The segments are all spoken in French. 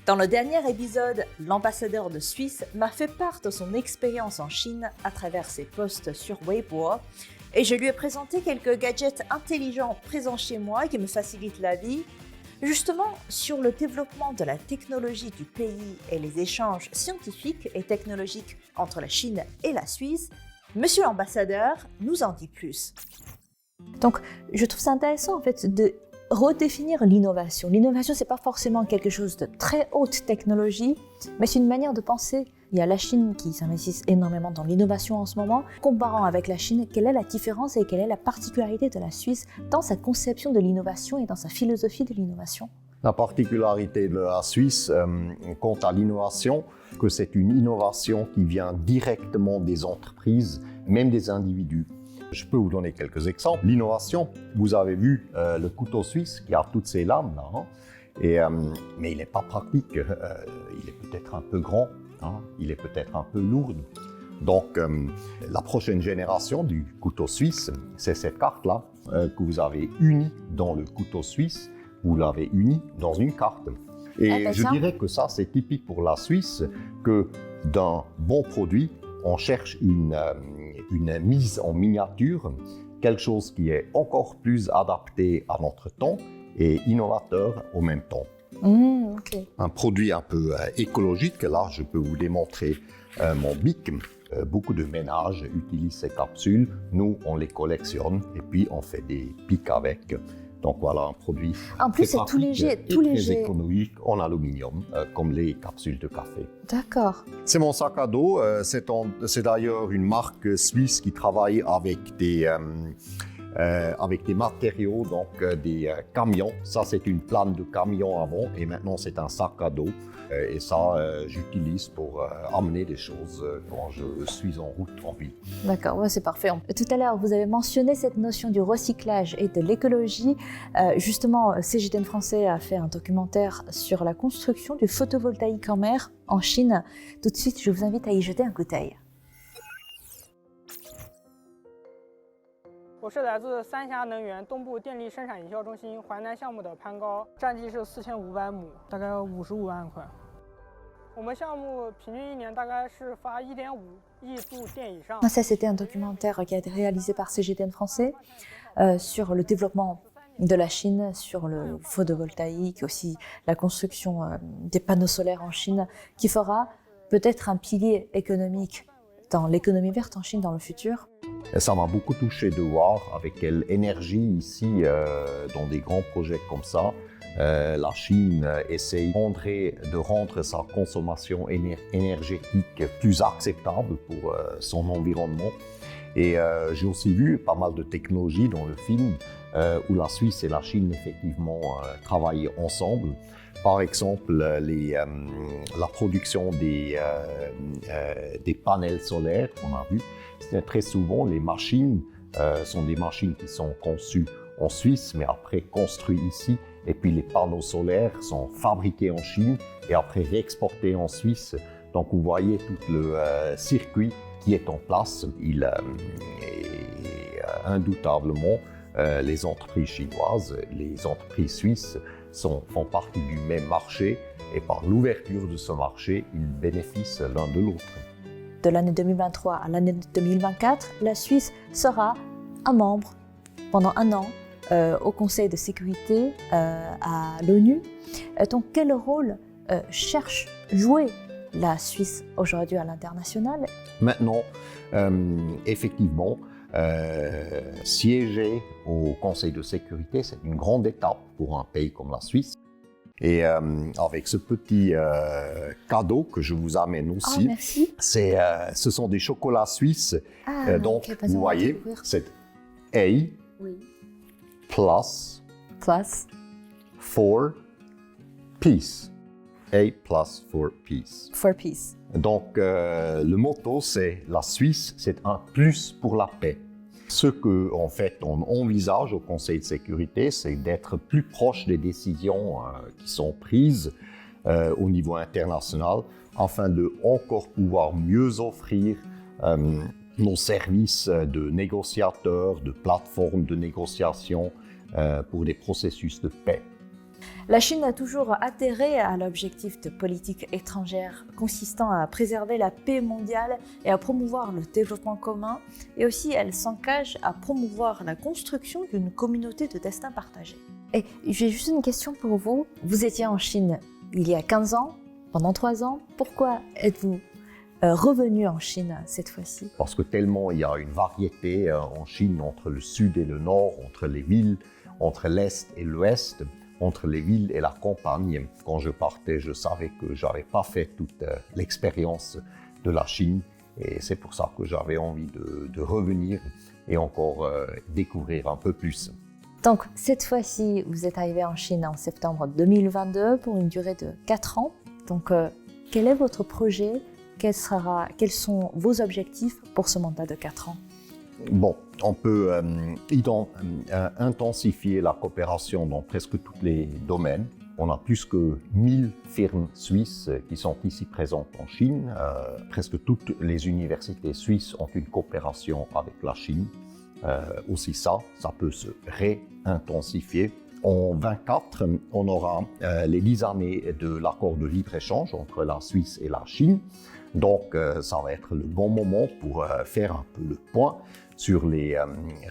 Dans le dernier épisode, l'ambassadeur de Suisse m'a fait part de son expérience en Chine à travers ses posts sur Weibo et je lui ai présenté quelques gadgets intelligents présents chez moi qui me facilitent la vie, justement sur le développement de la technologie du pays et les échanges scientifiques et technologiques entre la Chine et la Suisse. Monsieur l'ambassadeur nous en dit plus. Donc, je trouve ça intéressant en fait de redéfinir l'innovation. L'innovation, c'est pas forcément quelque chose de très haute technologie, mais c'est une manière de penser. Il y a la Chine qui s'investit énormément dans l'innovation en ce moment. Comparant avec la Chine, quelle est la différence et quelle est la particularité de la Suisse dans sa conception de l'innovation et dans sa philosophie de l'innovation? La particularité de la Suisse quant à l'innovation, que c'est une innovation qui vient directement des entreprises, même des individus. Je peux vous donner quelques exemples. L'innovation, vous avez vu le couteau suisse qui a toutes ces lames là, mais il n'est pas pratique. Il est peut-être un peu grand, il est peut-être un peu lourd. Donc la prochaine génération du couteau suisse, c'est cette carte-là que vous avez unie dans le couteau suisse. Vous l'avez unie dans une carte. Et je dirais que ça, c'est typique pour la Suisse, que d'un bon produit, on cherche une mise en miniature, quelque chose qui est encore plus adapté à notre temps et innovateur en même temps. Okay. Un produit un peu écologique, là je peux vous démontrer mon bic. Beaucoup de ménages utilisent ces capsules, nous on les collectionne et puis on fait des pics avec. Donc voilà un produit en plus c'est tout léger, tout très économique en aluminium, comme les capsules de café. D'accord. C'est mon sac à dos. C'est d'ailleurs une marque suisse qui travaille avec des matériaux, donc des camions. Ça c'est une plane de camion avant et maintenant c'est un sac à dos. Et ça, j'utilise pour amener des choses quand je suis en route en ville. D'accord, ouais, c'est parfait. Tout à l'heure, vous avez mentionné cette notion du recyclage et de l'écologie. Justement, CGTN Français a fait un documentaire sur la construction du photovoltaïque en mer en Chine. Tout de suite, je vous invite à y jeter un coup d'œil. 我是来自三峡能源东部电力生产营销中心淮南项目的潘高，占地是4500亩，大概55万块。我们项目平均一年大概是发1.5亿度电以上。Ça, c'était un documentaire qui a été réalisé par CGTN Français sur le développement de la Chine, sur le photovoltaïque, aussi la construction des panneaux solaires en Chine, qui fera peut-être un pilier économique dans l'économie verte en Chine dans le futur. Et ça m'a beaucoup touché de voir avec quelle énergie ici, dans des grands projets comme ça, la Chine essaye de rendre sa consommation énergétique plus acceptable pour son environnement. Et j'ai aussi vu pas mal de technologies dans le film où la Suisse et la Chine effectivement travaillent ensemble. Par exemple, la production des panels solaires qu'on a vu. Très souvent, les machines sont des machines qui sont conçues en Suisse, mais après construites ici. Et puis les panneaux solaires sont fabriqués en Chine et après réexportés en Suisse. Donc vous voyez tout le circuit qui est en place. Indoutablement, les entreprises chinoises, les entreprises suisses font partie du même marché et par l'ouverture de ce marché, ils bénéficient l'un de l'autre. De l'année 2023 à l'année 2024, la Suisse sera un membre pendant un an au Conseil de sécurité à l'ONU. Donc quel rôle cherche jouer la Suisse aujourd'hui à l'international? Maintenant, effectivement, siéger au Conseil de sécurité, c'est une grande étape pour un pays comme la Suisse. Et avec ce petit cadeau que je vous amène aussi, ce sont des chocolats suisses. Donc, vous voyez, c'est A plus for peace. A plus for peace. For peace. Donc, le motto, c'est la Suisse, c'est un plus pour la paix. Ce qu'en fait, on envisage au Conseil de sécurité, c'est d'être plus proche des décisions qui sont prises au niveau international afin de encore pouvoir mieux offrir nos services de négociateurs, de plateformes de négociation pour des processus de paix. La Chine a toujours adhéré à l'objectif de politique étrangère consistant à préserver la paix mondiale et à promouvoir le développement commun. Et aussi, elle s'engage à promouvoir la construction d'une communauté de destin partagé. Et j'ai juste une question pour vous. Vous étiez en Chine il y a 15 ans, pendant 3 ans. Pourquoi êtes-vous revenu en Chine cette fois-ci? Parce que tellement il y a une variété en Chine entre le sud et le nord, entre les villes, entre l'est et l'ouest, entre les villes et la campagne. Quand je partais, je savais que je n'avais pas fait toute l'expérience de la Chine et c'est pour ça que j'avais envie de revenir et encore découvrir un peu plus. Donc cette fois-ci, vous êtes arrivé en Chine en septembre 2022 pour une durée de 4 ans. Donc quel est votre projet? Quels sont vos objectifs pour ce mandat de 4 ans? Bon, on peut intensifier la coopération dans presque tous les domaines. On a plus que 1000 firmes suisses qui sont ici présentes en Chine. Presque toutes les universités suisses ont une coopération avec la Chine. Aussi ça peut se réintensifier. En 2024, on aura les 10 années de l'accord de libre-échange entre la Suisse et la Chine. Donc, ça va être le bon moment pour faire un peu le point sur les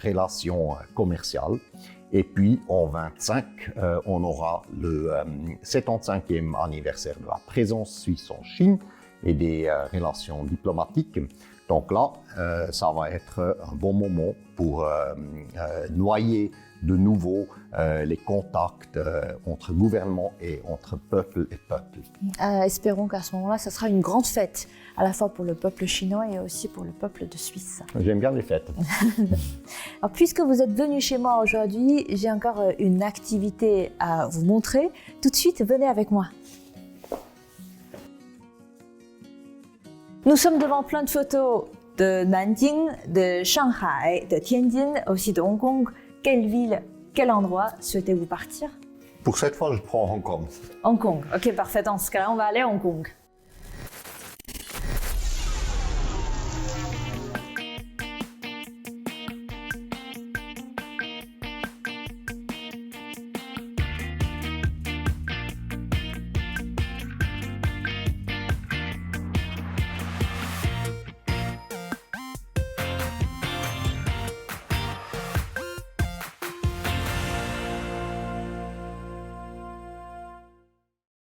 relations commerciales. Et puis, en 2025, on aura le 75e anniversaire de la présence suisse en Chine et des relations diplomatiques. Donc là, ça va être un bon moment pour noyer de nouveau les contacts entre gouvernement et entre peuple et peuple. Espérons qu'à ce moment-là, ça sera une grande fête, à la fois pour le peuple chinois et aussi pour le peuple de Suisse. J'aime bien les fêtes. Alors, puisque vous êtes venu chez moi aujourd'hui, j'ai encore une activité à vous montrer. Tout de suite, venez avec moi. Nous sommes devant plein de photos de Nanjing, de Shanghai, de Tianjin, aussi de Hong Kong. Quelle ville, quel endroit souhaitez-vous partir? Pour cette fois, je prends Hong Kong. Hong Kong, ok, parfait. Dans ce cas-là, on va aller à Hong Kong.